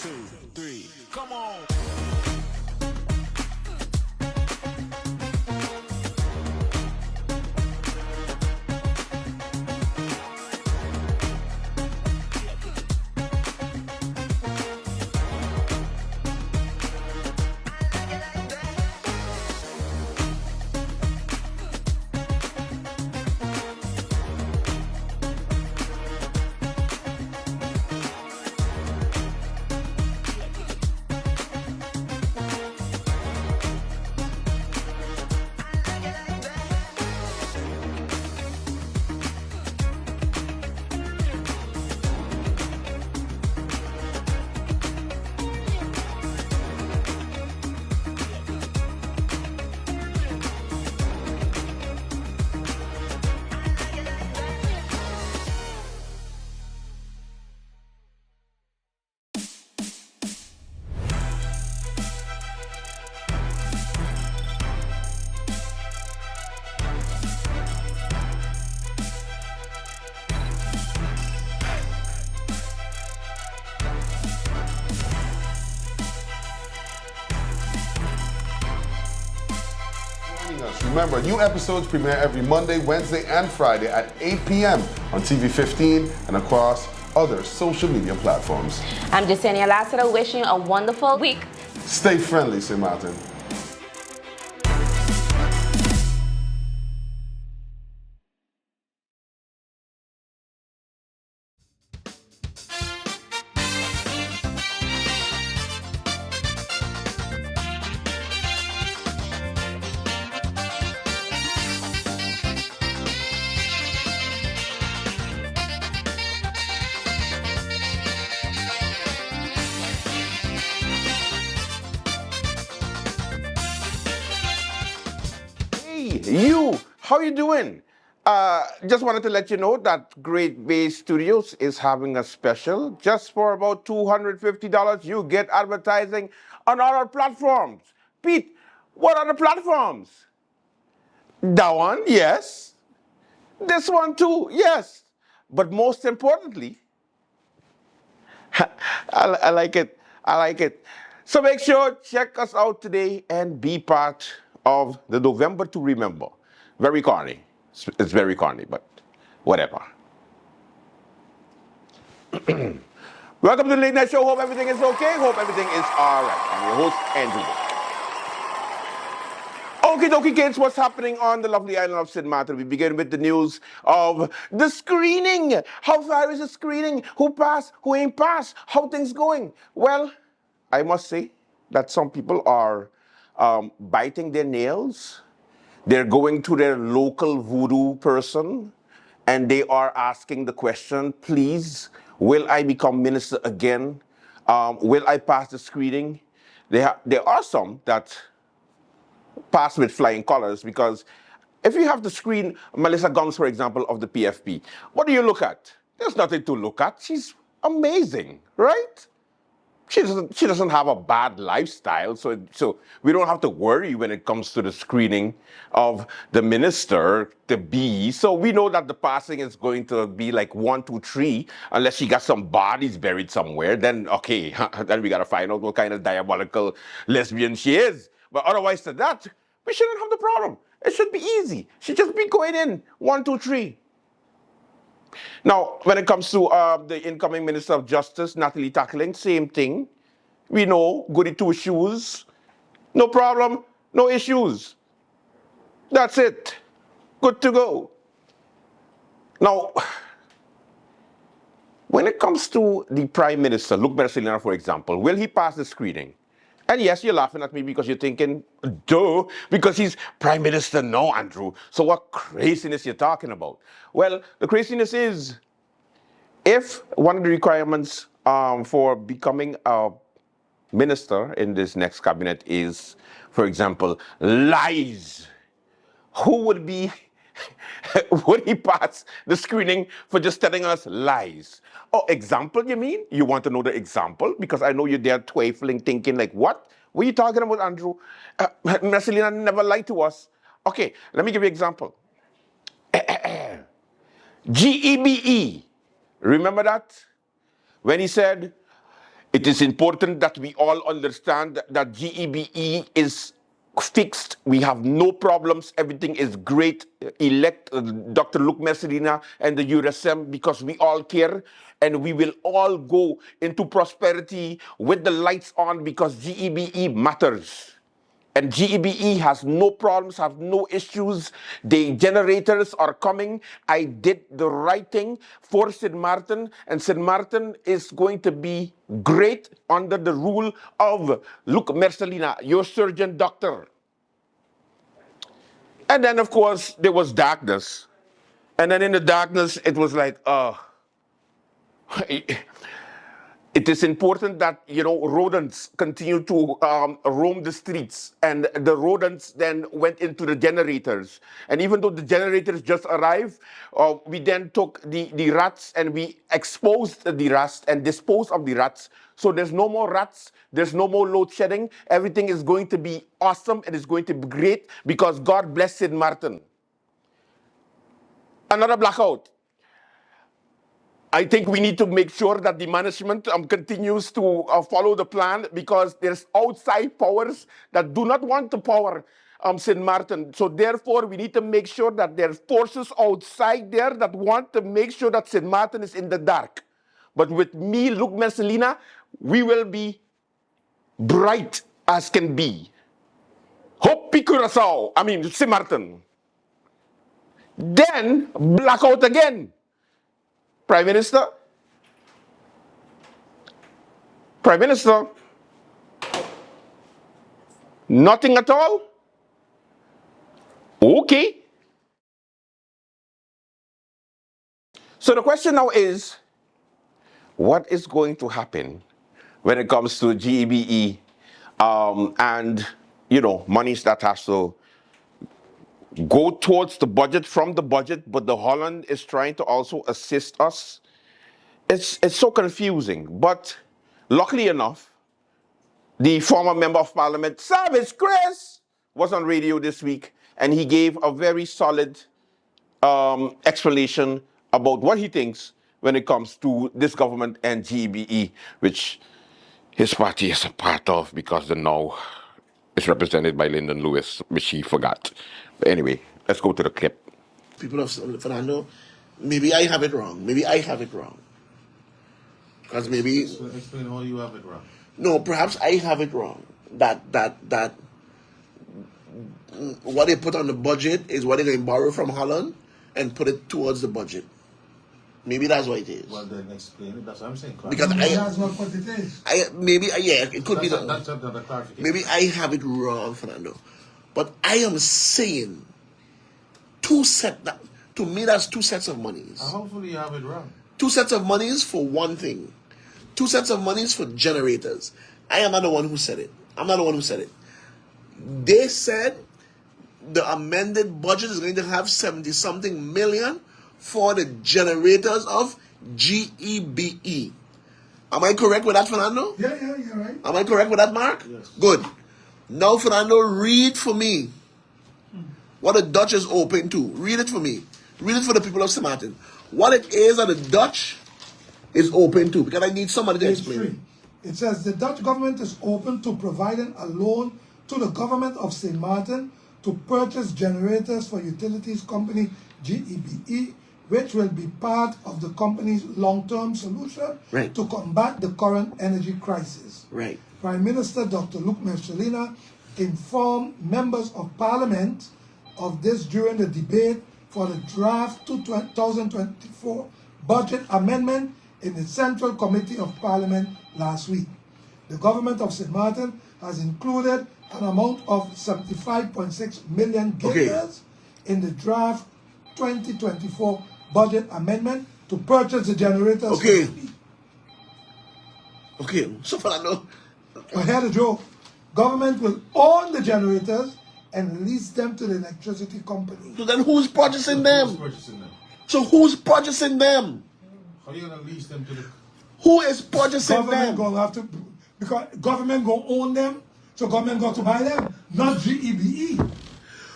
2, 3, come on. Remember, new episodes premiere every Monday, Wednesday, and Friday at 8 p.m. on TV 15 and across other social media platforms. I'm Jasenia Lassiter, wishing you a wonderful week. Stay friendly, St. Martin. You, how you doing? Just wanted to let you know that Great Bay Studios is having a special. Just for about $250, you get advertising on our platforms. Pete, what are the platforms? That one, yes. This one too, yes. But most importantly, I like it. I like it. So make sure, check us out today and be part of the November to Remember. Very corny. It's very corny, but whatever. Welcome to the Late Night Show. Hope everything is okay. Hope everything is all right. I'm your host, Andrew. Okie dokie, kids, what's happening on the lovely island of St. Martin? We begin with the news of the screening. How far is the screening? Who passed? Who ain't passed? How things going? Well, I must say that some people are biting their nails. They're going to their local voodoo person and they are asking the question, please, will I become minister again? Will I pass the screening? There are some that pass with flying colors, because if you have to screen Melissa Gums, for example, of the PFP, what do you look at? There's nothing to look at. She's amazing, right? She doesn't have a bad lifestyle, so we don't have to worry when it comes to the screening of the minister, the B. So we know that the passing is going to be like 1, 2, 3, unless she got some bodies buried somewhere. Then okay, then we gotta find out what kind of diabolical lesbian she is. But otherwise to that, we shouldn't have the problem. It should be easy. She just be going in 1, 2, 3. Now, when it comes to the incoming Minister of Justice, Natalie Tackling, same thing. We know, goody two shoes, no problem, no issues. That's it. Good to go. Now, when it comes to the Prime Minister, Luc Bercelina, for example, will he pass the screening? And yes, you're laughing at me because you're thinking, duh, because he's Prime Minister now, Andrew. So what craziness you're talking about? Well, the craziness is, if one of the requirements for becoming a minister in this next cabinet is, for example, lies, who would would he pass the screening for just telling us lies? Oh, example, you mean? You want to know the example? Because I know you're there twiffling, thinking like, what? What are you talking about, Andrew? Marcelina never lied to us. Okay, let me give you an example. GEBE. Remember that? When he said, It is important that we all understand that GEBE is fixed. We have no problems. Everything is great. Elect Dr. Luke Messerina and the URSM because we all care and we will all go into prosperity with the lights on because GEBE matters. And GEBE has no problems, have no issues. The generators are coming. I did the right thing for St. Martin, and St. Martin is going to be great under the rule of Luc Mercelina, your surgeon doctor. And then, of course, there was darkness. And then in the darkness, it was like, it is important that rodents continue to roam the streets, and the rodents then went into the generators. And even though the generators just arrived, we then took the rats and we exposed the rats and disposed of the rats. So there's no more rats, there's no more load shedding. Everything is going to be awesome and it's going to be great because God bless St. Martin. Another blackout. I think we need to make sure that the management continues to follow the plan because there's outside powers that do not want to power St. Martin. So therefore, we need to make sure that there's forces outside there that want to make sure that St. Martin is in the dark. But with me, Luc Mercelina, we will be bright as can be. Hope Curacao, St. Martin. Then, blackout again. Prime Minister, nothing at all? Okay. So the question now is, what is going to happen when it comes to GEBE and, monies that has to go towards the budget from the budget, but the Holland is trying to also assist us? It's so confusing, but luckily enough, the former member of parliament, Savage Chris, was on radio this week, and he gave a very solid explanation about what he thinks when it comes to this government and GEBE, which his party is a part of because the now is represented by Lyndon Lewis, which he forgot. But anyway, let's go to the clip. People of Fernando, maybe I have it wrong. Because maybe... So explain how you have it wrong. No, perhaps I have it wrong. That what they put on the budget is what they're going to borrow from Holland and put it towards the budget. Maybe that's what it is. Well, then explain it. That's what I'm saying. Because that's not what it is. It could be that. That's another clarification. Maybe I have it wrong, Fernando. But I am saying to me that's two sets of monies. Hopefully you have it wrong. Two sets of monies for one thing. Two sets of monies for generators. I am not the one who said it. They said the amended budget is going to have 70-something million for the generators of GEBE. Am I correct with that, Fernando? Yeah, you're right. Am I correct with that, Mark? Yes. Good. Now, Fernando, read for me what the Dutch is open to. Read it for me. Read it for the people of St. Martin. What it is that the Dutch is open to, because I need somebody to explain it. It says the Dutch government is open to providing a loan to the government of St. Martin to purchase generators for utilities company GEBE, which will be part of the company's long-term solution to combat the current energy crisis. Right. Prime Minister Dr. Luc Mercelina informed members of Parliament of this during the debate for the draft 2024 budget amendment in the Central Committee of Parliament last week. The government of St. Martin has included an amount of 75.6 million guilders in the draft 2024 budget amendment to purchase the generators. So Fernando, but here's the joke. Government will own the generators and lease them to the electricity company. So then who's purchasing them? So who's purchasing them? How are you going to lease them to the... Who is purchasing Government them? going to have to, because government going to own them, so government going to buy them, not GEBE.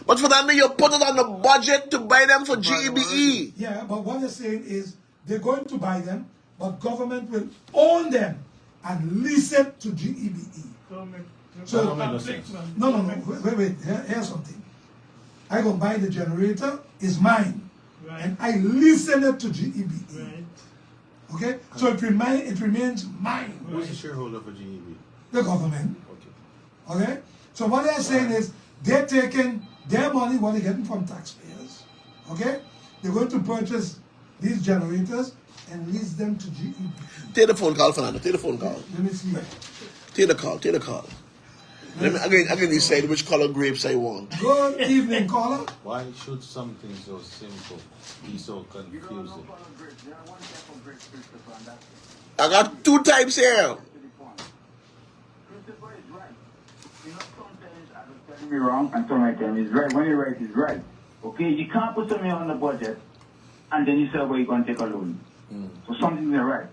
But Fernando, you put it on the budget to buy them for GEBE. Yeah, but what they're saying is they're going to buy them, but government will own them and lease it to GEBE. That don't make no sense. No. Wait. Here's something. I go buy the generator, it's mine. Right. And I leasing it to GEBE. Right. Okay? So it remains mine. Who's the shareholder for GEB? The government. Okay. Okay? So what they're saying is they're taking their money, what they're getting from taxpayers. Okay? They're going to purchase these generators and lease them to GEB. Take the phone call, Fernando. Take the phone call. Let me see. Take the call. Take the call. Let me again decide which color grapes I want. Good evening, caller. Why should something so simple be so confusing? I got two types here. Christopher is right. You know, sometimes I was telling me wrong and sometimes he's right. When you're right, he's right. Okay, you can't put something on the budget and then you say, well, you're going to take a loan. So something's not right.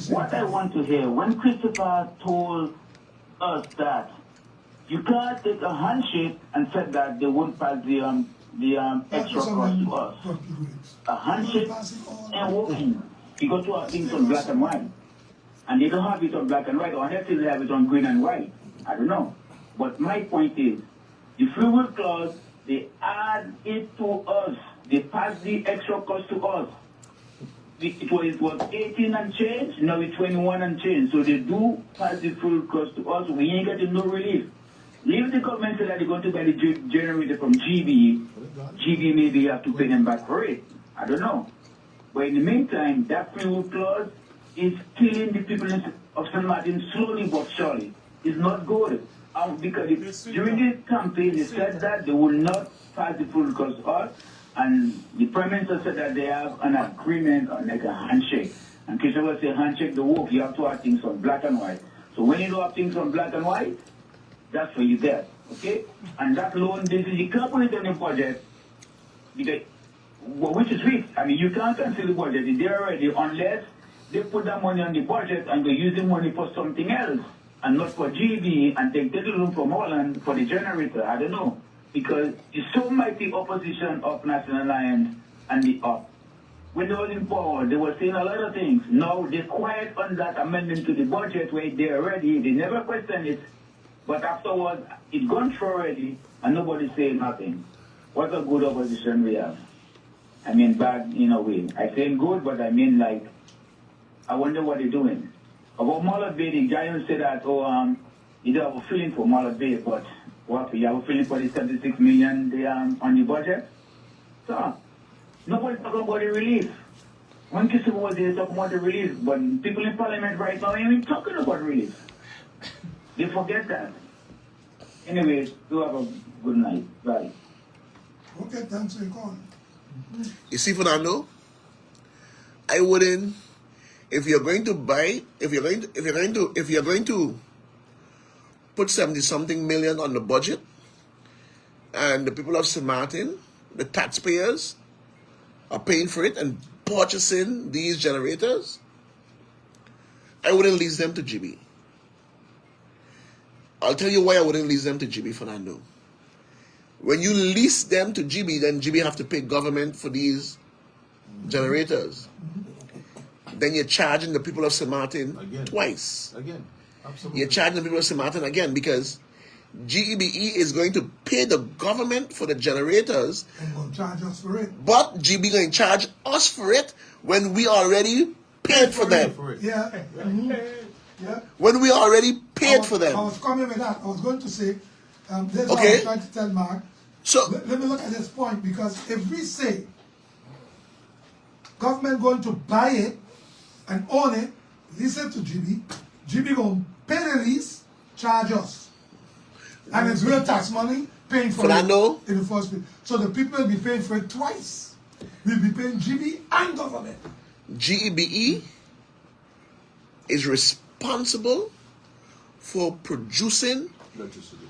What I want to hear, when Christopher told us that you can't take a handshake and said that they won't pass the extra cost to us. A handshake and working. You got to have things on black and white. And they don't have it on black and white, or unless they have it on green and white. I don't know. But my point is, the free will clause, they add it to us. They pass the extra cost to us. It was 18 and change, now it's 21 and change. So they do pass the full cost to us. We ain't getting no relief. Leave the government say that they're going to buy the generator from GB. GB maybe have to pay them back for it. I don't know. But in the meantime, that free will clause is killing the people of St. Martin slowly but surely. It's not good. Because during the campaign, they said that they will not pass the full cost to us. And the Prime Minister said that they have an agreement on like a handshake. And Christopher said handshake the work, you have to have things on black and white. So when you don't have things on black and white, that's where you get, okay? And that loan, you can't put it on the budget, because, which is weak. I mean, you can't cancel the budget. It's there already, unless they put that money on the budget and they use the money for something else, and not for GB, and take the loan from Holland for the generator. I don't know. Because it's so mighty opposition of National Alliance and the UP. When they were in power, they were saying a lot of things. Now they're quiet on that amendment to the budget where they're ready. They never question it. But afterwards, it's gone through already, and nobody's saying nothing. What a good opposition we have. I mean, bad in a way. I say good, but I mean, like, I wonder what they're doing. About Mallet Bay, the guy who said that, you don't have a feeling for Mallet Bay, but what, you have a feeling for the 76 million on the budget? So, nobody's talking about the relief. When Christopher was there talking about the relief, but people in Parliament right now ain't even talking about relief. They forget that. Anyways, you have a good night. Bye. Okay, thanks for your call. You see, Fernando, I wouldn't. If you're going to put 70-something million on the budget, and the people of St. Martin, the taxpayers, are paying for it and purchasing these generators, I wouldn't lease them to GB. I'll tell you why I wouldn't lease them to GB, Fernando. When you lease them to GB, then GB have to pay government for these generators. Then you're charging the people of St. Martin twice. Again, absolutely. You're charging the people of St. Martin again because GEBE is going to pay the government for the generators. And going to charge us for it. But GB going to charge us for it when we already paid for them. Yeah. Yeah. When we already paid for them. I was coming with that. I was going to say, this is what I Okay. was trying to tell Mark. So Let me look at this point, because if we say government going to buy it and own it, lease it to GB, GB going to pay the lease, charge us. And it's real tax money paying for Fernando? it in the first place. So the people will be paying for it twice. We'll be paying GB and government. GEBE is responsible for producing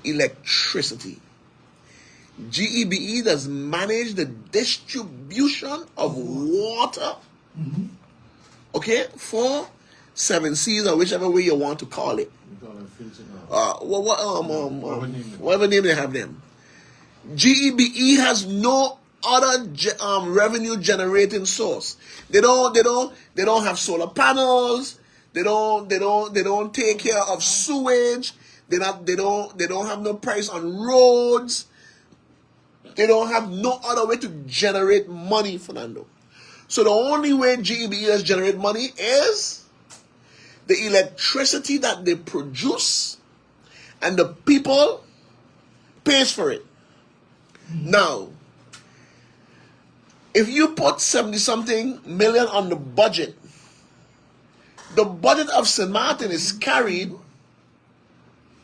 electricity. GEBE does manage the distribution of water, okay, for 7 Seas or whichever way you want to call it. Whatever name they have them. GEBE has no other revenue generating source. They don't have solar panels. They don't take care of sewage. They don't have no price on roads. They don't have no other way to generate money, Fernando. So the only way GEBEs generate money is the electricity that they produce, and the people pays for it. Now, if you put 70-something million on the budget of St. Martin is carried.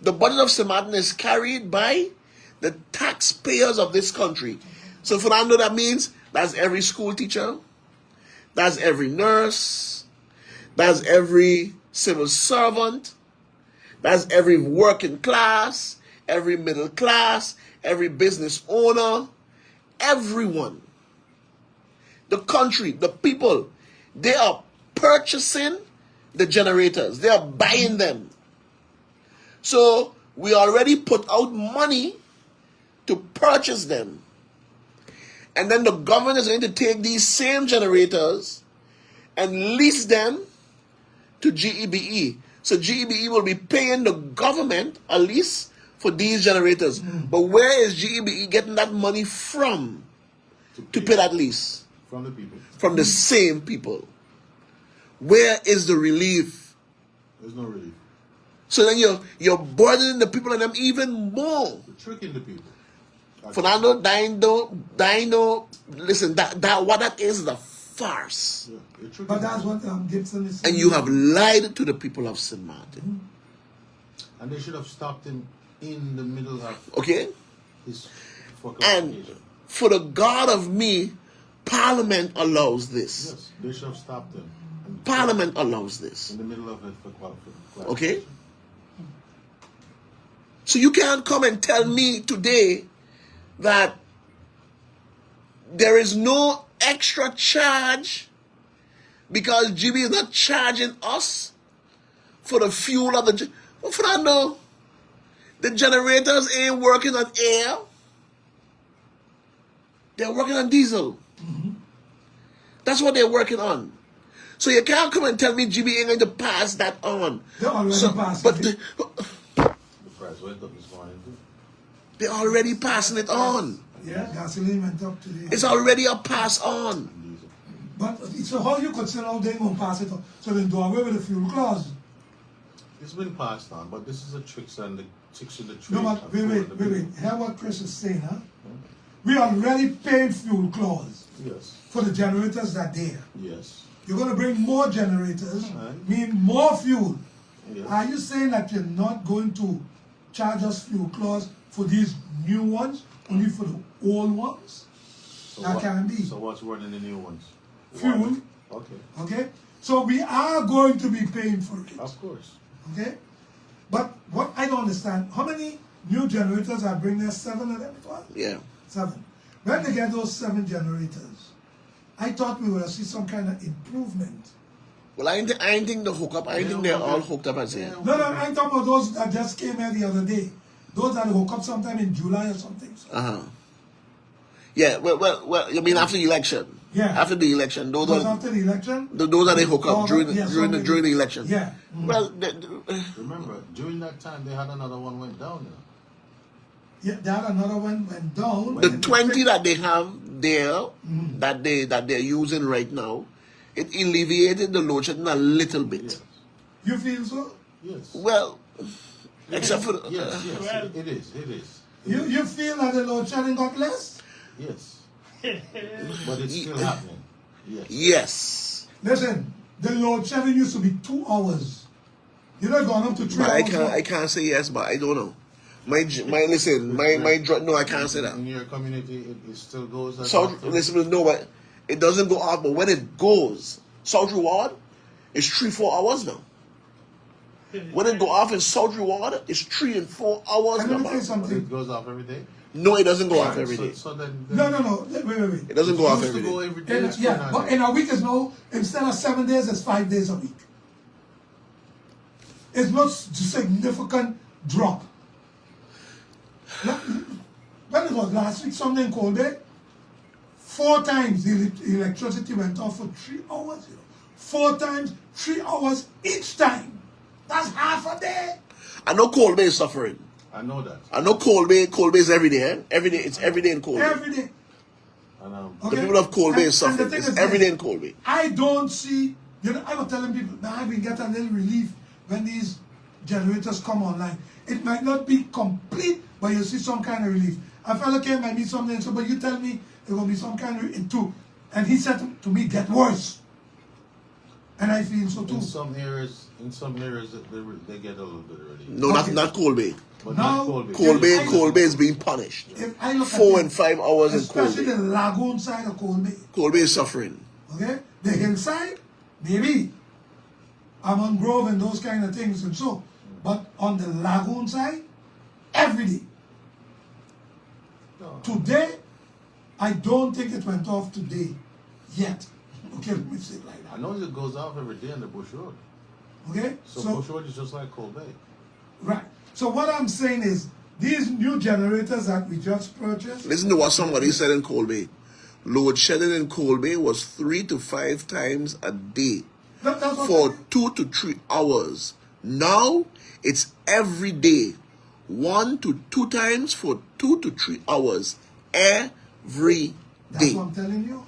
The budget of St. Martin is carried by the taxpayers of this country. So, Fernando, that means that's every school teacher, that's every nurse, that's every civil servant, that's every working class, every middle class, every business owner, everyone. The country, the people, they are purchasing the generators. They are buying them. So we already put out money to purchase them. And then the government is going to take these same generators and lease them to GEBE. So GEBE will be paying the government a lease for these generators. But where is GEBE getting that money from to pay that lease? From the people. From the same people. Where is the relief? There's no relief. So then you're burdening the people and them even more. We're tricking the people. Fernando, Dino, listen, that what that is a farce. Yeah, you're tricking But that's them. what Gibson is And saying. you have lied to the people of St. Martin. And they should have stopped him in the middle of Okay? his And clarification. for the God of me, Parliament allows this. Yes, they should have stopped him. Parliament allows this. In the middle of it for clarification. Okay? So you can't come and tell me today that there is no extra charge because GB is not charging us for the fuel of the... Well, Fernando, the generators ain't working on air. They're working on diesel. That's what they're working on. So you can't come and tell me GB ain't going to pass that on. They already passed But it. The price went up this morning too. they're already passing it on. Yeah, gasoline went up today. It's already a pass on. Diesel. But so how you could say now they gonna pass it on? So then do away with the fuel clause. It's been passed on, but this is a tricks and the tricks in the trade. No, but and wait. for the people. Hear what Chris is saying, huh? We already paid fuel clause Yes. for the generators that there. Yes. You're gonna bring more generators, Right. mean more fuel. Yes. Are you saying that you're not going to charge us fuel clause for these new ones, only for the old ones? So That what- can be. So what's running the new ones? Fuel. Water. Okay. Okay? So we are going to be paying for it. Of course. Okay? But what I don't understand, how many new generators are bringing there? 7 of them? What? Yeah. 7. When they get those 7 generators, I thought we would see some kind of improvement. Well, I ain't think the hookup. I think they're all hooked up as here. No, I'm talking about those that just came here the other day. Those that hook up sometime in July or something. Yeah. Well. You mean after the election? Yeah. After the election, those Those are after the election? those are the hookup Oh, during yeah, during the election. Yeah. Well, Remember, during that time, they had another one went down. Yeah, they had another one went down. the 20 that they have there that they're using right now, it alleviated the load shedding a little bit. Yes. You feel so? Yes. Well, except for Yes. Yes. It is. It is. You feel that the load shedding got less? Yes. But it's still happening. Yes. yes. Listen, the load shedding used to be 2 hours. You know, gone up to 3 But hours. I can't say yes, but I don't know. My no, I can't say that. In your community, it still goes. As South, often? listen, no, but it doesn't go off. But when it goes, South Reward, it's 3-4 hours now. When it go off in South Reward, it's 3 and 4 hours And let me now. tell you But something. it goes off every day. No, it doesn't go off every day. So then No. Wait. It doesn't go it off used every to go day. every day. It's Yeah, 29 but days. in a week is now, instead of 7 days, it's 5 days a week. It's not significant drop. When it was last week, something called it, 4 times the electricity went off for 3 hours. 4 times, 3 hours each time. That's half a day. I know Cold Bay is suffering. I know that. I know Cold Bay is every day. Eh? Every day, it's every day in Cold Bay. Every day. And The people of Cold Bay is And the suffering. thing It's is every this, day in Cold Bay. I don't see, I was telling people, now we get a little relief when these generators come online. It might not be complete, but you see some kind of relief. A fellow came and me something, so but you tell me there will be some kind of relief too. And he said to me, get worse. And I feel so too. In some areas, they get a little bit of relief. No, not Cold Bay. But Now, not Cold Bay. Cold Bay is being punished. If I look 4 at and 5 hours in Cold especially Bay. the lagoon side of Cold Bay, Cold Bay is suffering. okay? The hillside, maybe. Almond Grove and those kind of things and so. But on the lagoon side, every day. Today, I don't think it went off today yet. Okay, let me say it like I that. know it goes off every day on the Bush Road. Okay? So Bush Road is just like Cold Bay. Right. So what I'm saying is, these new generators that we just purchased, Listen to what somebody said in Cold Bay. Load shedding in Cold Bay was 3 to 5 times a day that's what for 2 to 3 hours. Now it's every day, 1 to 2 times for 2 to 3 hours every that's day. what I'm telling you.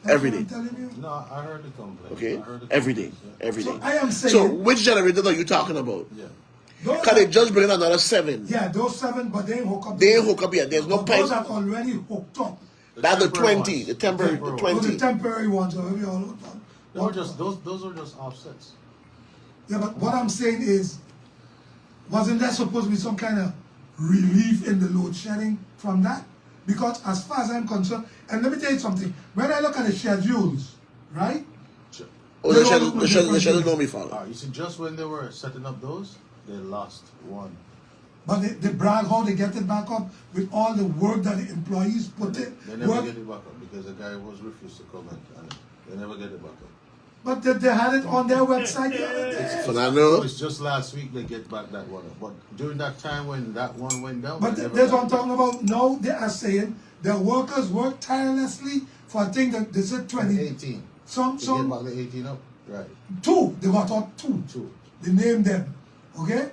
That's Every what I'm day. telling you. No, I heard the complaint. Okay, I heard the every day, complaints, yeah. every day. So I am saying, So which generator are you talking about? Yeah. those Can they are- just bring in another 7? yeah, those 7, but they ain't hook up. They ain't hook up yet. There's no But those pipe. are already hooked up. That's the temporary 20, ones. the temporary, the temporary Those are 20. the temporary ones, or maybe all hooked up. They were just those are just offsets. Yeah, but what I'm saying is, wasn't there supposed to be some kind of relief in the load shedding from that? Because as far as I'm concerned, and let me tell you something, when I look at the schedules, right? Oh, They the don't schedule, look the schedule, the different schedule things. don't be followed. You see, just when they were setting up those, they lost one. But they brag how they get it back up with all the work that the employees put in. They never Work, get it back up because the guy was refused to come and they never get it back up. but they had it on their website the other day. So I So know. it's just last week they get back that one up. But during that time when that one went down, But they never that's got what I'm it talking about. Now they are saying the workers work tirelessly for I think that they said 20. 18. Some To get back the 18 up. Right. 2. They got out 2. 2. They named them. Okay?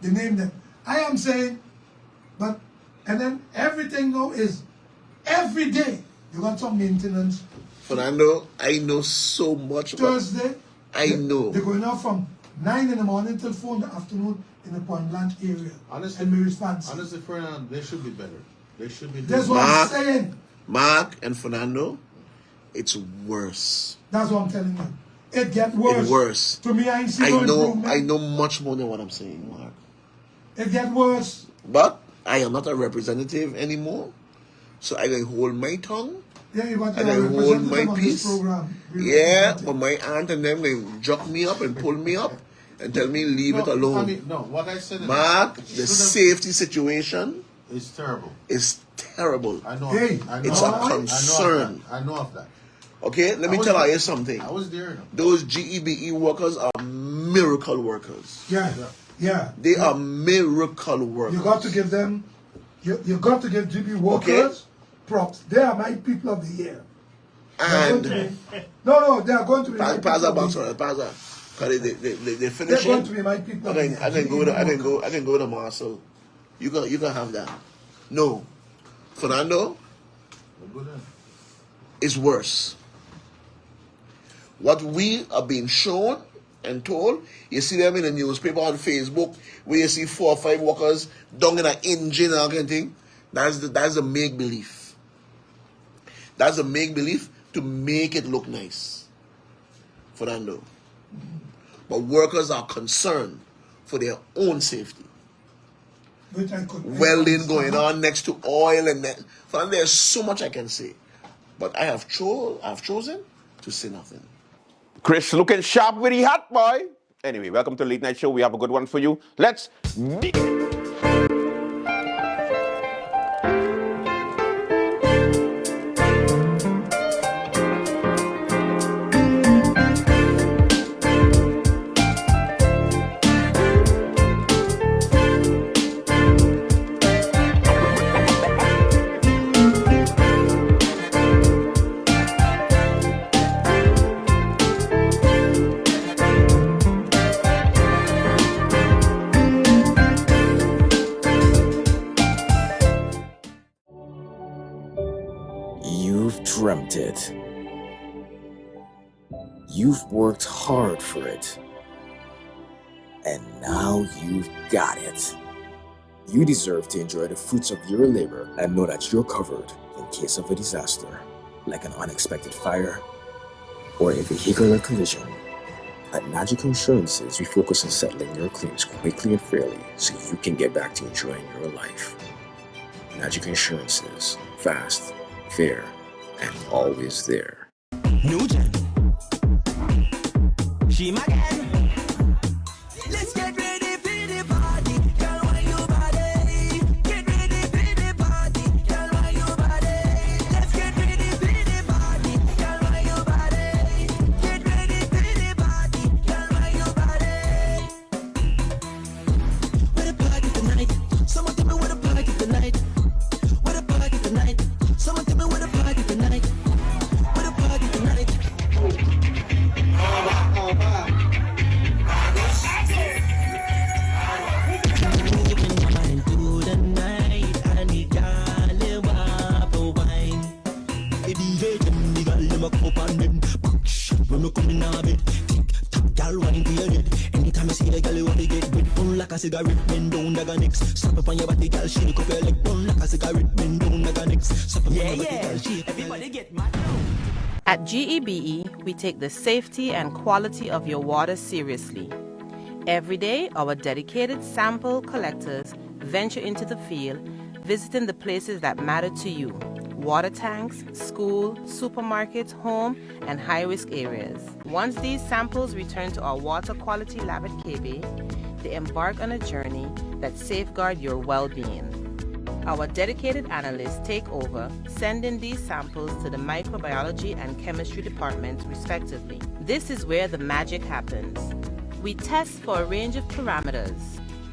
They named them. I am saying, but and then everything now is every day you got some maintenance. Fernando, I know so much about. Thursday. I know. They're going out from 9 in the morning till 4 in the afternoon in the Point Blanche area. Honestly, and Mary's Fancy. honestly, Fernando, they should be better. They should be That's doing what I'm Mark. saying. Mark and Fernando, it's worse. That's what I'm telling you. It get worse. It's worse. To me, I ain't seen I no know. improvement. I know much more than what I'm saying, Mark. It get worse. But I am not a representative anymore, so I can hold my tongue. Yeah, you got And your I hold representative my on peace. this program. Yeah, but my aunt and them, they jock me up and pull me up and tell me leave it alone. I mean, no, what I said is Mark, it the should've- safety situation is terrible. is terrible. I know. Hey, I know it's of a that. concern. I know of that. Okay, let me I was tell there. you something. I was there. You know. Those GEBE workers are miracle workers. Yeah, yeah. They are miracle workers. You got to give them, you got to give GB workers props. They are my people of the year. They are going And to be- no, they are going to be my people Paza of the box year. or Paza. Because they They're finish going to it. be my people I of the can year. I can go GEB to I can go workers. I can go to Marcel. You can have that. No. Fernando They're good. is worse. What we are being shown and told, you see them in the newspaper on Facebook where you see 4 or 5 workers down in an engine and all kind of thing. That's the make believe. That's a make believe to make it look nice. Fernando. But workers are concerned for their own safety. Which I could Welding going on next to oil and that. Fernando, there's so much I can say. But I've chosen to say nothing. Chris looking sharp with the hat, boy. Anyway, welcome to Late Night Show. We have a good one for you. Let's begin. want it. You've worked hard for it. And now you've got it. You deserve to enjoy the fruits of your labor and know that you're covered in case of a disaster, like an unexpected fire or a vehicular collision. At Magic Insurances, we focus on settling your claims quickly and fairly so you can get back to enjoying your life. Magic Insurances, fast, fair, and always there. New Gen. She my gang. Let's get ready for the party. Girl, why you body? Get ready for the party. Girl, why you body? Let's get ready for the party. Girl, why you body? Get ready for the party. Girl, why you body? Where the party tonight? Someone tell me where the party tonight. Where the party tonight? Someone tell me where the party tonight. Where the party tonight? Anytime I see the girl, you want to get with one like a cigarette, bend down, like a next. Slap up on your body, girl, she look up your leg, one like a cigarette, bend down, like a next. Slap up on your body, girl, she everybody get mad. At GEBE, we take the safety and quality of your water seriously. Every day, our dedicated sample collectors venture into the field, visiting the places that matter to you: water tanks, school, supermarkets, home, and high-risk areas. Once these samples return to our water quality lab at KB, they embark on a journey that safeguards your well-being. Our dedicated analysts take over, sending these samples to the microbiology and chemistry department, respectively. This is where the magic happens. We test for a range of parameters,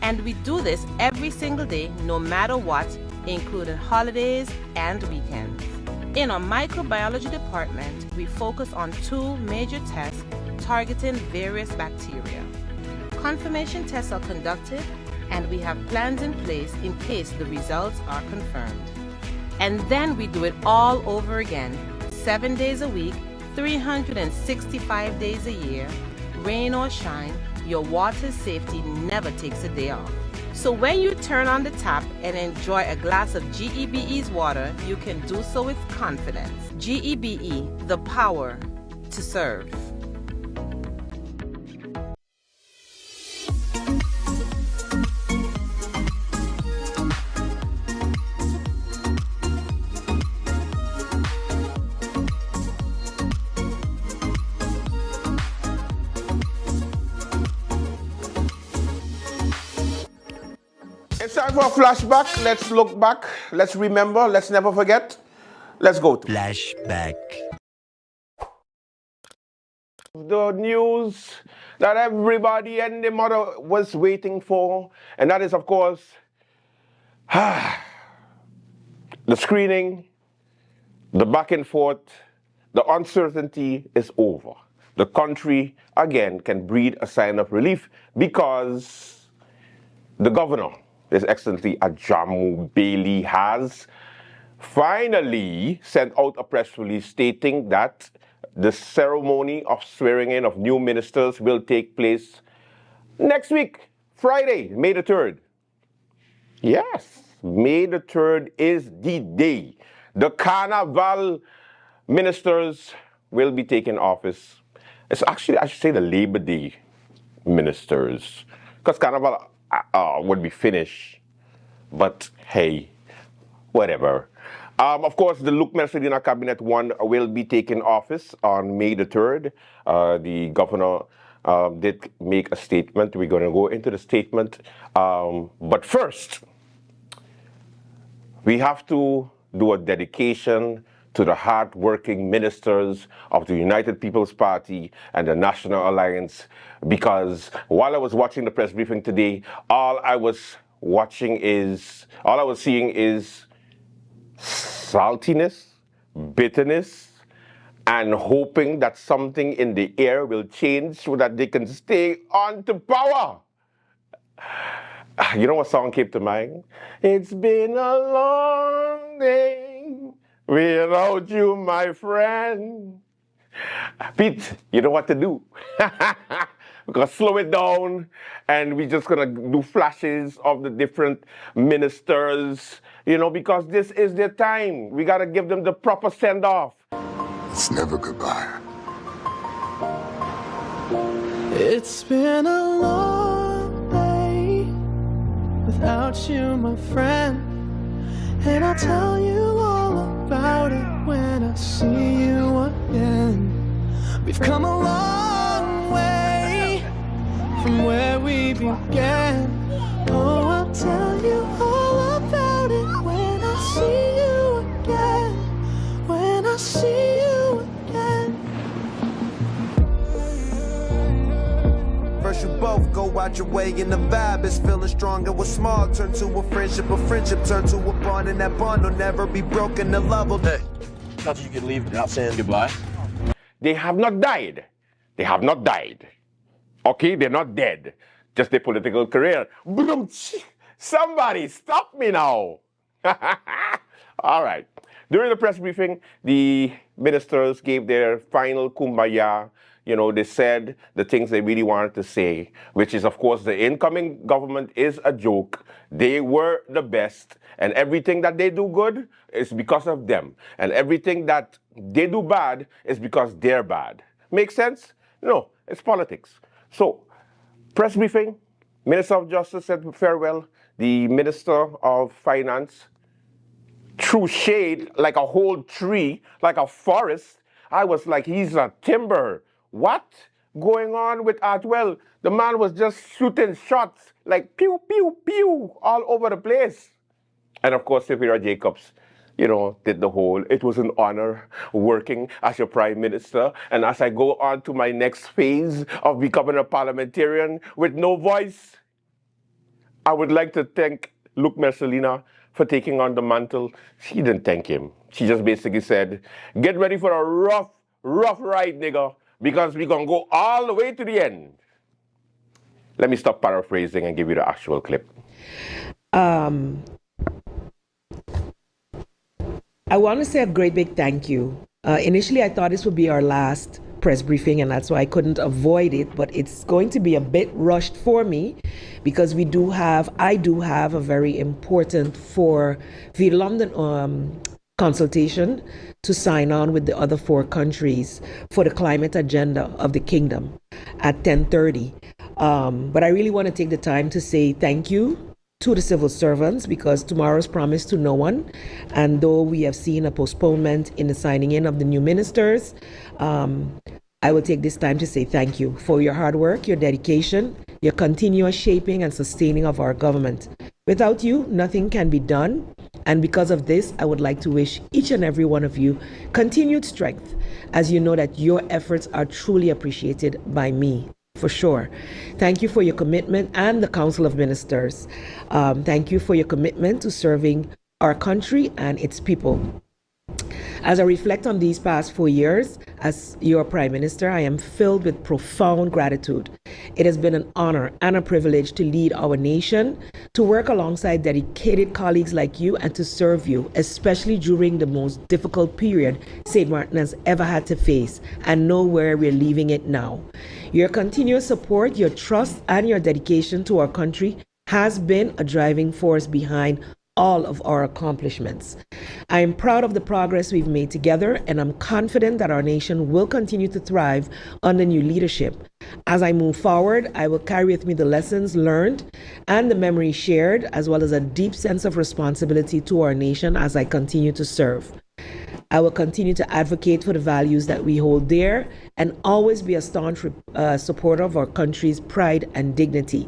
and we do this every single day, no matter what, including holidays and weekends. In our microbiology department, we focus on 2 major tests targeting various bacteria. Confirmation tests are conducted, and we have plans in place in case the results are confirmed. And then we do it all over again, 7 days a week, 365 days a year. Rain or shine, your water safety never takes a day off. So when you turn on the tap and enjoy a glass of GEBE's water, you can do so with confidence. GEBE, the power to serve. It's time for a flashback. Let's look back. Let's remember. Let's never forget. Let's go to Flashback. the news that everybody and the mother was waiting for, and that is, of course, the screening, the back and forth, the uncertainty is over. The country, again, can breathe a sign of relief because the governor, His Excellency Ajamu Bailey, has finally sent out a press release stating that the ceremony of swearing in of new ministers will take place next week, Friday, May the 3rd. Yes, May the 3rd is the day. The Carnival ministers will be taking office. It's actually, I should say, the Labor Day ministers, because Carnival would be finished. But hey, whatever. Of course, the Luke Mercedina Cabinet 1 will be taking office on May the 3rd. The governor did make a statement. We're going to go into the statement. But first, we have to do a dedication to the hard-working ministers of the United People's Party and the National Alliance, because while I was watching the press briefing today, all I was seeing is saltiness, bitterness, and hoping that something in the air will change so that they can stay on to power. You know what song came to mind? It's been a long day Without you, my friend. Pete, you know what to do. We're gonna slow it down and we're just gonna do flashes of the different ministers, because this is their time. We gotta give them the proper send off. It's never goodbye. It's been a long day without you, my friend. And I'll tell you all about it when I see you again. We've come a long way from where we began. Oh, I'll tell you all about it when I see you again. When I see you again. First you both go out your way and the vibe is feeling stronger. What's small turn to a friendship turn to a bond, and that bond will never be broken. The love will. Hey, thought you could leave without saying goodbye. They have not died. They have not died. Okay, they're not dead. Just their political career. Somebody stop me now. All right. During the press briefing, the ministers gave their final kumbaya. They said the things they really wanted to say, which is, of course, the incoming government is a joke. They were the best, and everything that they do good is because of them. And everything that they do bad is because they're bad. Make sense? No, it's politics. So, press briefing, Minister of Justice said farewell. The Minister of Finance threw shade like a whole tree, like a forest. I was like, he's a timber. What going on with Atwell? The man was just shooting shots like pew, pew, pew all over the place. And of course, Sylvia Jacobs, did the whole, it was an honor working as your prime minister. And as I go on to my next phase of becoming a parliamentarian with no voice, I would like to thank Luke Mercelina for taking on the mantle. She didn't thank him. She just basically said, get ready for a rough ride, nigga, because we're going to go all the way to the end. Let me stop paraphrasing and give you the actual clip. I want to say a great big thank you. Initially, I thought this would be our last press briefing, and that's why I couldn't avoid it, but it's going to be a bit rushed for me because I do have a very important for the London consultation to sign on with the other 4 countries for the climate agenda of the kingdom at 10:30. But I really want to take the time to say thank you to the civil servants because tomorrow's promised to no one. And though we have seen a postponement in the signing in of the new ministers, I will take this time to say thank you for your hard work, your dedication, your continuous shaping and sustaining of our government. Without you, nothing can be done. And because of this, I would like to wish each and every one of you continued strength, as you know that your efforts are truly appreciated by me. For sure. Thank you for your commitment and the Council of Ministers. Thank you for your commitment to serving our country and its people. As I reflect on these past 4 years as your Prime Minister, I am filled with profound gratitude. It has been an honor and a privilege to lead our nation, to work alongside dedicated colleagues like you, and to serve you, especially during the most difficult period St. Martin has ever had to face, and know where we're leaving it now. Your continuous support, your trust, and your dedication to our country has been a driving force behind all of our accomplishments. I am proud of the progress we've made together, and I'm confident that our nation will continue to thrive under new leadership. As I move forward, I will carry with me the lessons learned and the memories shared, as well as a deep sense of responsibility to our nation as I continue to serve. I will continue to advocate for the values that we hold dear and always be a staunch supporter of our country's pride and dignity.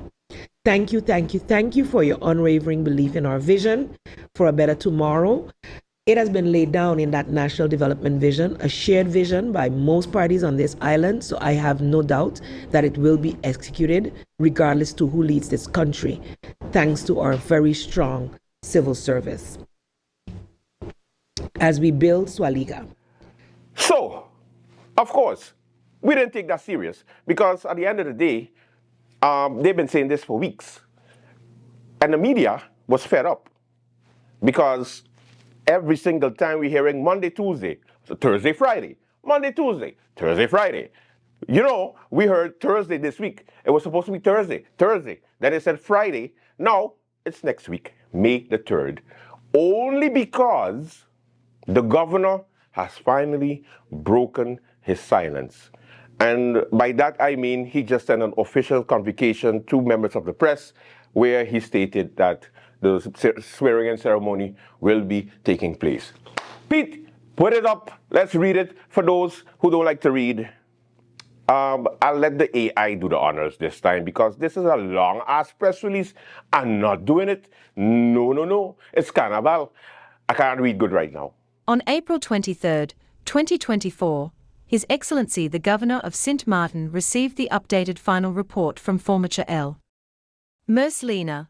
Thank you, thank you, thank you for your unwavering belief in our vision for a better tomorrow. It has been laid down in that national development vision, a shared vision by most parties on this island, so I have no doubt that it will be executed regardless to who leads this country, thanks to our very strong civil service. As we build Swaliga. So, of course, we didn't take that serious because at the end of the day, they've been saying this for weeks. And the media was fed up because Every single time we're hearing Monday, Tuesday, so Thursday, Friday, Monday, Tuesday, Thursday, Friday. You know, we heard Thursday this week. It was supposed to be Thursday. Then it said Friday. Now it's next week, May the 3rd. Only because the governor has finally broken his silence. And by that I mean he just sent an official convocation to members of the press where he stated that the swearing-in ceremony will be taking place. Pete, put it up. Let's read it for those who don't like to read. I'll let the AI do the honors this time because this is a long-ass press release. I'm not doing it. No. It's Carnival. I can't read good right now. On April 23, 2024, His Excellency the Governor of Sint Maarten received the updated final report from Formature L. Merslina.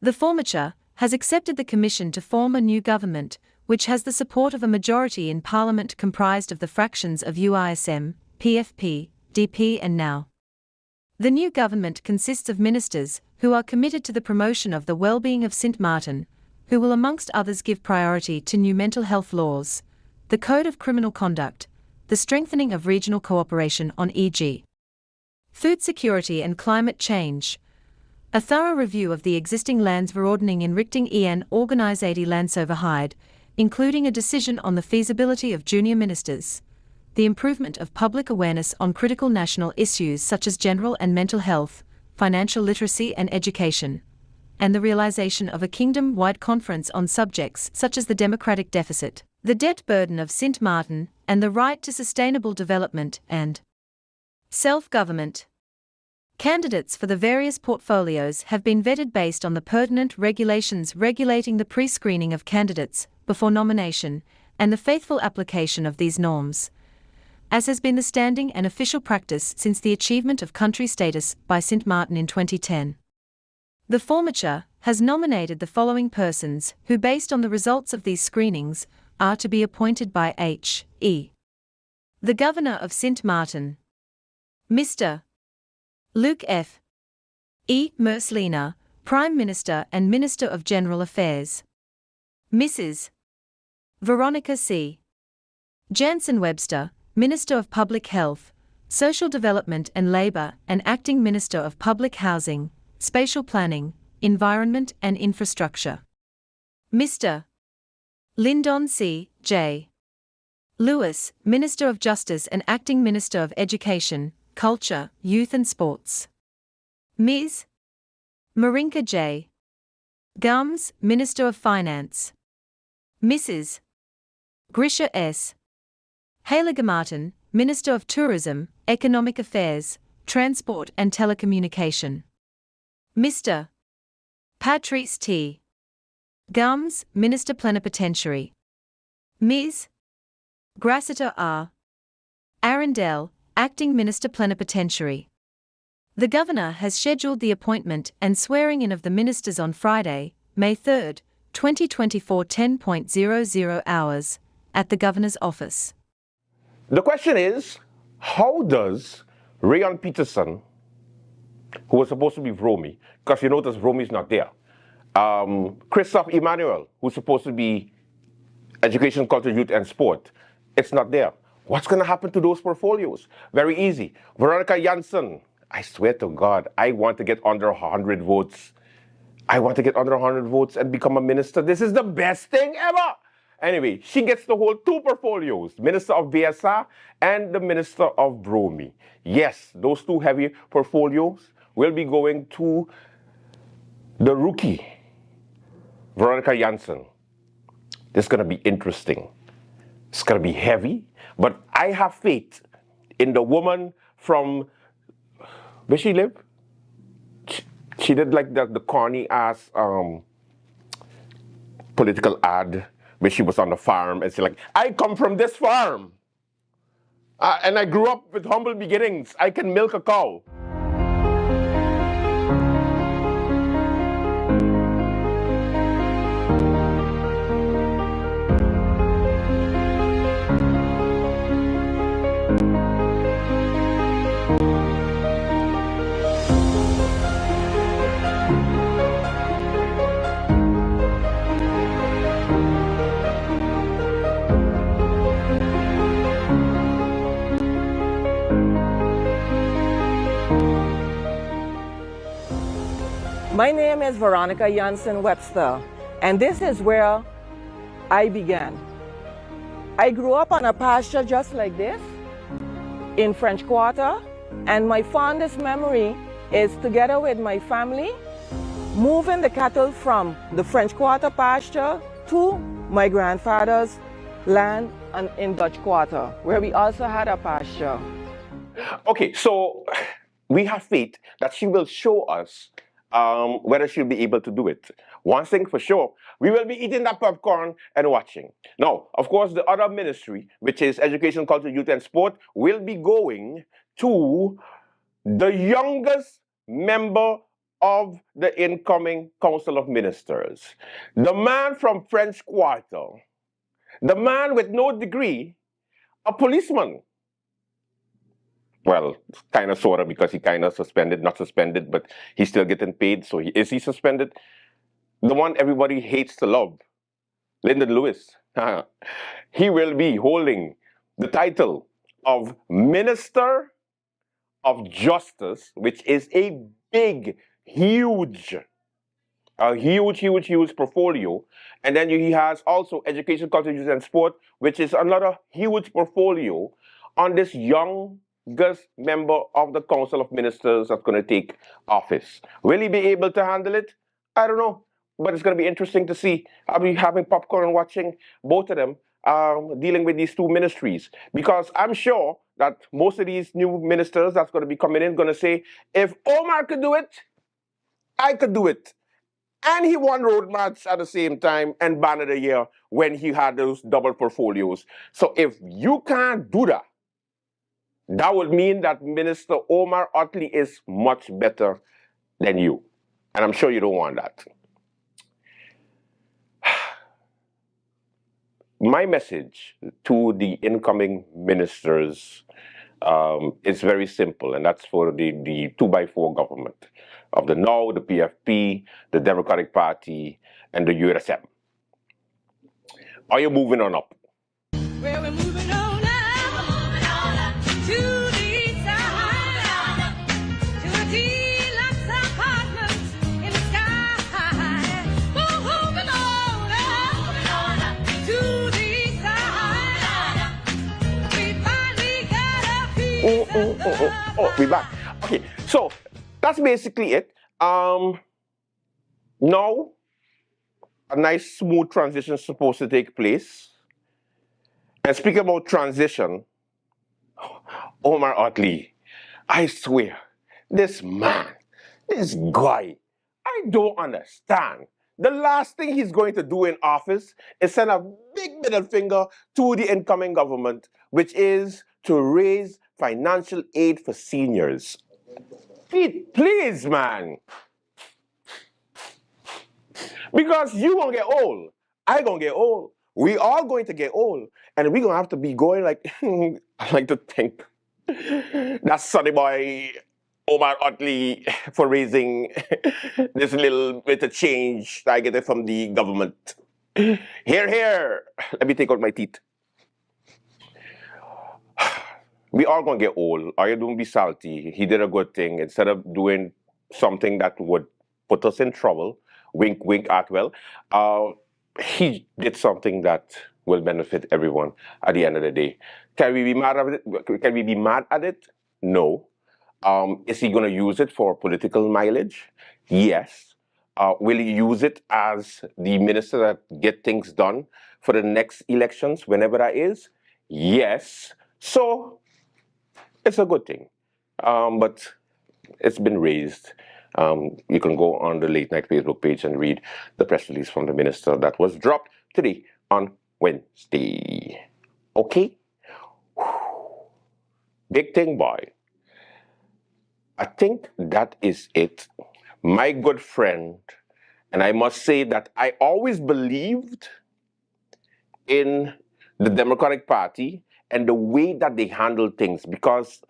The Formature has accepted the commission to form a new government, which has the support of a majority in Parliament comprised of the fractions of UISM, PFP, DP and NOW. The new government consists of ministers who are committed to the promotion of the well-being of Sint Maarten, who will amongst others give priority to new mental health laws, the Code of Criminal Conduct, the strengthening of regional cooperation on e.g. food security and climate change, a thorough review of the existing landsverordening in Richting en Organisatie Landsoverheid, including a decision on the feasibility of junior ministers, the improvement of public awareness on critical national issues such as general and mental health, financial literacy and education, and the realization of a kingdom-wide conference on subjects such as the democratic deficit, the debt burden of Sint Maarten, and the right to sustainable development and self-government. Candidates for the various portfolios have been vetted based on the pertinent regulations regulating the pre-screening of candidates before nomination and the faithful application of these norms, as has been the standing and official practice since the achievement of country status by Sint Maarten in 2010. The Formature has nominated the following persons who, based on the results of these screenings, are to be appointed by H.E. the Governor of Sint Maarten, Mr. Luke F. E. Merslina, Prime Minister and Minister of General Affairs, Mrs. Veronica C. Jansen-Webster, Minister of Public Health, Social Development and Labour and Acting Minister of Public Housing, Spatial Planning, Environment and Infrastructure, Mr. Lyndon C. J. Lewis, Minister of Justice and Acting Minister of Education, Culture, Youth and Sports, Ms. Marinka J. Gums, Minister of Finance, Mrs. Grisha S. Heiligemaarten, Minister of Tourism, Economic Affairs, Transport and Telecommunication, Mr. Patrice T. Gums, Minister Plenipotentiary, Ms. Grassiter R. Arundel, Acting Minister Plenipotentiary. The Governor has scheduled the appointment and swearing-in of the ministers on Friday, May 3, 2024 10:00 hours, at the Governor's office. The question is, how does Rayon Peterson, who was supposed to be Vromi, because you notice Vromi's not there, Christophe Emmanuel, who's supposed to be Education, Culture, Youth and Sport, it's not there. What's going to happen to those portfolios? Very easy. Veronica Janssen, I swear to God, I want to get under 100 votes. I want to get under 100 votes and become a minister. This is the best thing ever. Anyway, she gets to hold two portfolios, Minister of BSA and the Minister of Bromi. Yes, those two heavy portfolios will be going to the rookie, Veronica Janssen. This is going to be interesting. It's going to be heavy, but I have faith in the woman from, where she live? She did like the corny ass political ad where she was on the farm and she's like, I come from this farm. And I grew up with humble beginnings. I can milk a cow. My name is Veronica Jansen Webster, and this is where I began. I grew up on a pasture just like this in French Quarter, and my fondest memory is together with my family moving the cattle from the French Quarter pasture to my grandfather's land in Dutch Quarter, where we also had a pasture. Okay, so we have faith that she will show us whether she'll be able to do it. One thing for sure, we will be eating that popcorn and watching. Now, of course, the other ministry, which is Education, Culture, Youth and Sport, will be going to the youngest member of the incoming Council of Ministers. The man from French Quarter, the man with no degree, a policeman. Well, kind of, sort of, because he kind of suspended, not suspended, but he's still getting paid. So is he suspended? The one everybody hates to love, Lyndon Lewis. He will be holding the title of Minister of Justice, which is a big, huge portfolio. And then he has also Education, Culture, Youth and Sport, which is another huge portfolio on this youngest member of the Council of Ministers that's going to take office. Will he be able to handle it? I don't know. But it's going to be interesting to see. I'll be having popcorn and watching both of them dealing with these two ministries. Because I'm sure that most of these new ministers that's going to be coming in going to say, if Omar could do it, I could do it. And he won road march at the same time and Banner of the Year when he had those double portfolios. So if you can't do that, that would mean that Minister Omar Otley is much better than you. And I'm sure you don't want that. My message to the incoming ministers is very simple, and that's for the 2x4 government of the NOW, the PFP, the Democratic Party, and the USM. Are you moving on up? Well, we're moving on up to the side, to a deluxe apartment in the sky. We're moving on up to the side. We finally got a piece Oh, we're back. Okay, so that's basically it. Now, a nice smooth transition is supposed to take place. And speaking about transition, Omar Otley, I swear, this man, this guy, I don't understand. The last thing he's going to do in office is send a big middle finger to the incoming government, which is to raise financial aid for seniors. Please, man. Because you gonna get old, I gonna get old, we all going to get old, and we gonna have to be going like, I like to think, that's Sonny Boy Omar Otley for raising this little bit of change that I get it from the government. Here, let me take out my teeth. We all gonna get old. Are you don't be salty? He did a good thing. Instead of doing something that would put us in trouble, wink, wink, Atwell, he did something that will benefit everyone at the end of the day. Can we be mad at it? Can we be mad at it? No. Is he going to use it for political mileage? Yes. Will he use it as the minister that get things done for the next elections, whenever that is? Yes. So, it's a good thing. But it's been raised. You can go on the Late Night Facebook page and read the press release from the minister that was dropped today on Wednesday. Okay? Big thing, boy. I think that is it. My good friend, and I must say that I always believed in the Democratic Party and the way that they handle things, because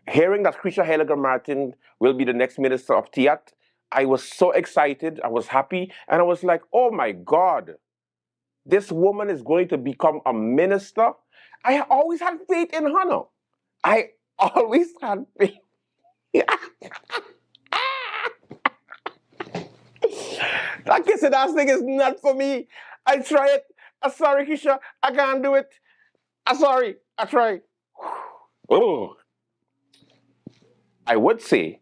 hearing that Krisha Heliger Martin will be the next minister of TIAT, I was so excited, I was happy, and I was like, oh my God, this woman is going to become a minister. I always had faith in Hannah. I always had faith. That kissing ass thing is not for me. I try it. I'm sorry, Keisha. I can't do it. I'm sorry. I try. Oh. I would say.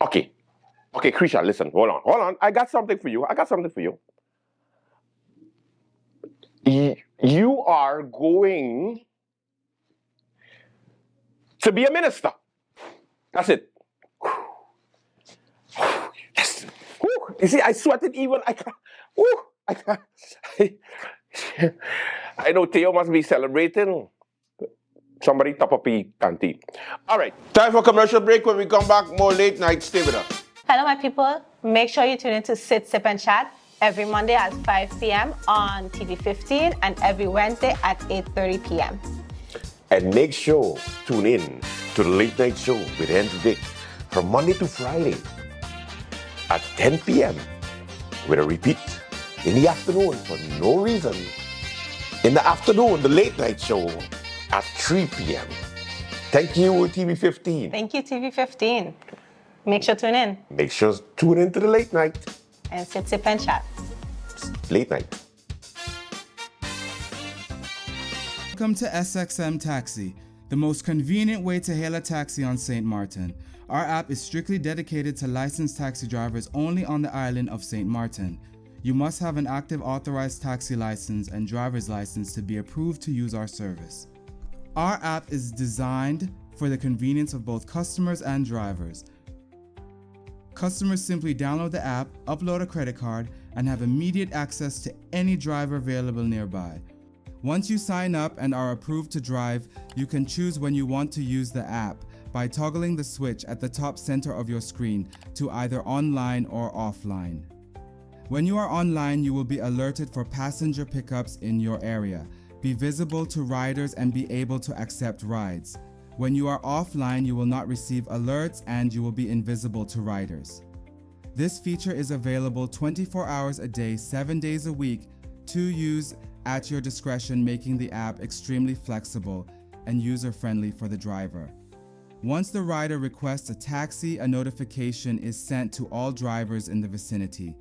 Okay. Okay, Krisha, listen. Hold on. I got something for you. You are going to be a minister. That's it. Yes. Whew. You see, I sweated even. I can't. Whew. I can't. I know Theo must be celebrating. Somebody top up the canteen. All right, time for commercial break. When we come back, more late night. Stay with us. Hello, my people. Make sure you tune in to Sit, Sip, and Chat every Monday at 5 p.m. on TV 15 and every Wednesday at 8:30 p.m. And make sure tune in to the late night show with Andrew Dick from Monday to Friday at 10 p.m. with a repeat in the afternoon for no reason. In the afternoon, the late night show at 3 p.m. Thank you, TV 15. Thank you, TV 15. Make sure to tune in. Make sure to tune in to the late night. And Sit, Sip, and Chat. Late night. Welcome to SXM Taxi, the most convenient way to hail a taxi on St. Martin. Our app is strictly dedicated to licensed taxi drivers only on the island of St. Martin. You must have an active authorized taxi license and driver's license to be approved to use our service. Our app is designed for the convenience of both customers and drivers. Customers simply download the app, upload a credit card, and have immediate access to any driver available nearby. Once you sign up and are approved to drive, you can choose when you want to use the app by toggling the switch at the top center of your screen to either online or offline. When you are online, you will be alerted for passenger pickups in your area, be visible to riders, and be able to accept rides. When you are offline, you will not receive alerts and you will be invisible to riders. This feature is available 24 hours a day, 7 days a week to use at your discretion, making the app extremely flexible and user-friendly for the driver. Once the rider requests a taxi, a notification is sent to all drivers in the vicinity.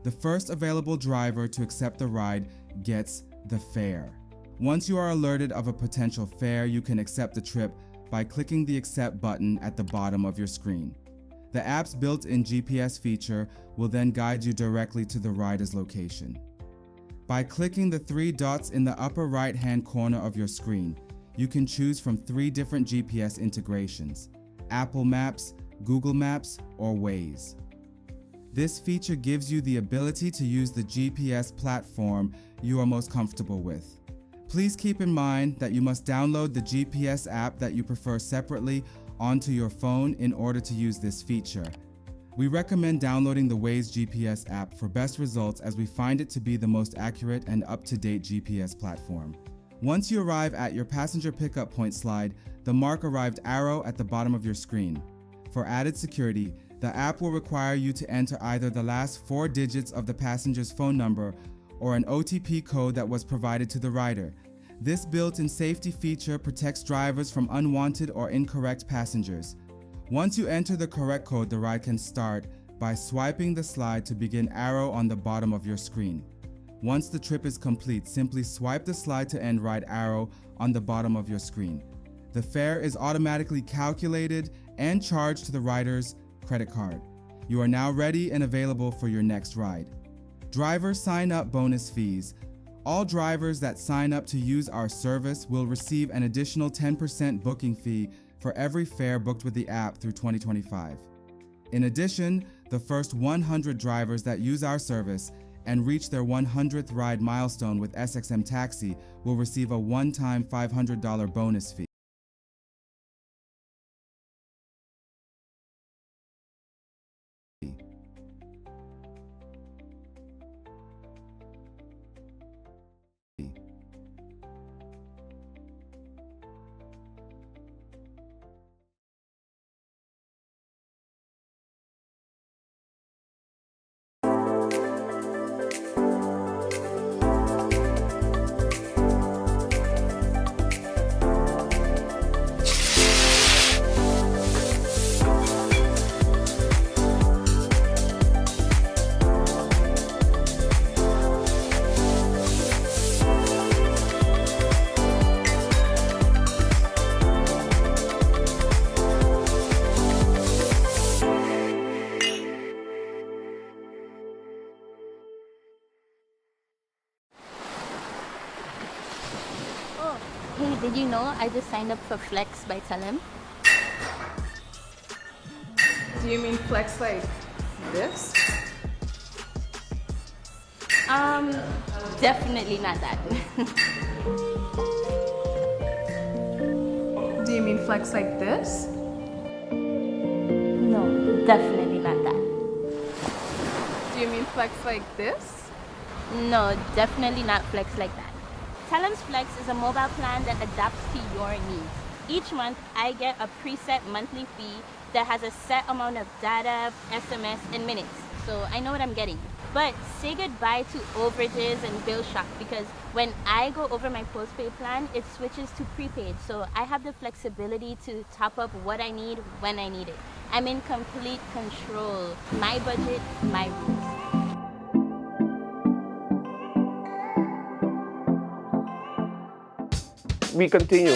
The first available driver to accept the ride gets the fare. Once you are alerted of a potential fare, you can accept the trip by clicking the Accept button at the bottom of your screen. The app's built-in GPS feature will then guide you directly to the rider's location. By clicking the 3 dots in the upper right-hand corner of your screen, you can choose from 3 different GPS integrations: Apple Maps, Google Maps, or Waze. This feature gives you the ability to use the GPS platform you are most comfortable with. Please keep in mind that you must download the GPS app that you prefer separately onto your phone in order to use this feature. We recommend downloading the Waze GPS app for best results, as we find it to be the most accurate and up-to-date GPS platform. Once you arrive at your passenger pickup point slide, the Mark Arrived arrow at the bottom of your screen. For added security, the app will require you to enter either the last 4 digits of the passenger's phone number or an OTP code that was provided to the rider. This built-in safety feature protects drivers from unwanted or incorrect passengers. Once you enter the correct code, the ride can start by swiping the slide to begin arrow on the bottom of your screen. Once the trip is complete, simply swipe the slide to end ride arrow on the bottom of your screen. The fare is automatically calculated and charged to the rider's credit card. You are now ready and available for your next ride. Driver sign-up bonus fees. All drivers that sign up to use our service will receive an additional 10% booking fee for every fare booked with the app through 2025. In addition, the first 100 drivers that use our service and reach their 100th ride milestone with SXM Taxi will receive a one-time $500 bonus fee. Did you know I just signed up for Flex by Telem? Do you mean flex like this? Definitely not that. Do you mean flex like this? No, definitely not that. Do you mean flex like this? No, definitely not Flex like that. Telem's Flex is a mobile plan that adapts to your needs. Each month, I get a preset monthly fee that has a set amount of data, SMS, and minutes, so I know what I'm getting. But say goodbye to overages and bill shock, because when I go over my postpaid plan, it switches to prepaid, so I have the flexibility to top up what I need when I need it. I'm in complete control. My budget, my rules. We continue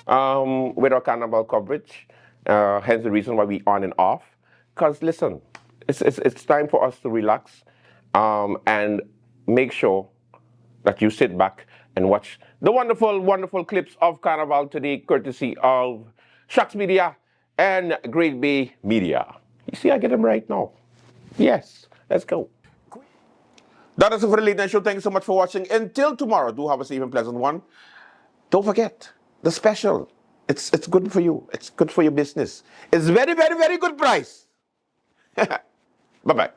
with our carnival coverage, hence the reason why we on and off. Because listen, it's time for us to relax and make sure that you sit back and watch the wonderful, wonderful clips of Carnival today, courtesy of Shucks Media and Great Bay Media. You see, I get them right now. Yes, let's go. That is it for the late night show. Thank you so much for watching. Until tomorrow, do have a safe and pleasant one. Don't forget the special. It's good for you. It's good for your business. It's very, very, very good price. Bye-bye.